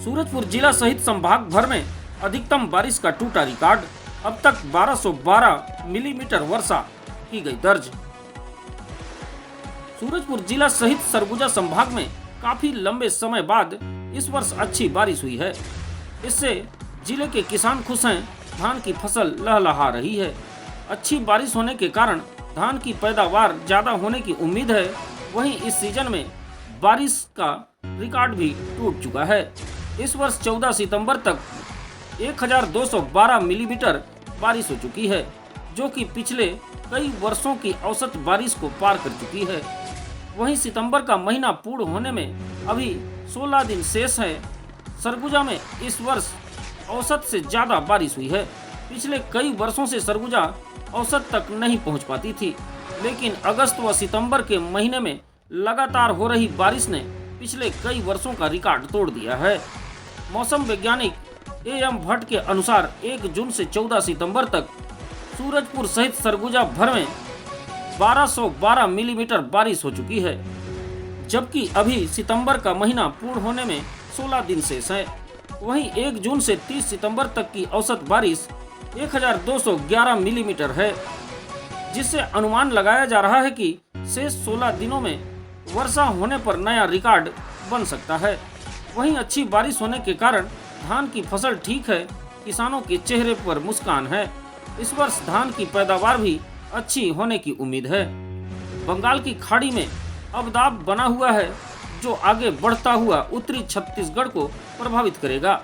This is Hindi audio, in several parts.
सूरजपुर जिला सहित संभाग भर में अधिकतम बारिश का टूटा रिकॉर्ड। अब तक 1212 मिलीमीटर वर्षा की गई दर्ज। सूरजपुर जिला सहित सरगुजा संभाग में काफी लंबे समय बाद इस वर्ष अच्छी बारिश हुई है। इससे जिले के किसान खुश हैं। धान की फसल लहलहा रही है। अच्छी बारिश होने के कारण धान की पैदावार ज्यादा होने की उम्मीद है। वहीं इस सीजन में बारिश का रिकॉर्ड भी टूट चुका है। इस वर्ष 14 सितंबर तक 1212 मिलीमीटर बारिश हो चुकी है, जो कि पिछले कई वर्षों की औसत बारिश को पार कर चुकी है। वहीं सितंबर का महीना पूर्ण होने में अभी 16 दिन शेष है। सरगुजा में इस वर्ष औसत से ज्यादा बारिश हुई है। पिछले कई वर्षों से सरगुजा औसत तक नहीं पहुंच पाती थी, लेकिन अगस्त व सितंबर के महीने में लगातार हो रही बारिश ने पिछले कई वर्षों का रिकॉर्ड तोड़ दिया है। मौसम वैज्ञानिक एएम भट्ट के अनुसार 1 जून से 14 सितंबर तक सूरजपुर सहित सरगुजा भर में 1212 मिलीमीटर बारिश हो चुकी है, जबकि अभी सितंबर का महीना पूर्ण होने में 16 दिन शेष है। वहीं 1 जून से 30 सितंबर तक की औसत बारिश 1211 मिलीमीटर है, जिससे अनुमान लगाया जा रहा है कि शेष 16 दिनों में वर्षा होने पर नया रिकॉर्ड बन सकता है। वहीं अच्छी बारिश होने के कारण धान की फसल ठीक है। किसानों के चेहरे पर मुस्कान है। इस वर्ष धान की पैदावार भी अच्छी होने की उम्मीद है। बंगाल की खाड़ी में अवदाब बना हुआ है, जो आगे बढ़ता हुआ उत्तरी छत्तीसगढ़ को प्रभावित करेगा।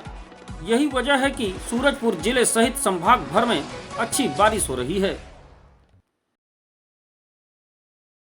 यही वजह है कि सूरजपुर जिले सहित संभाग भर में अच्छी बारिश हो रही है।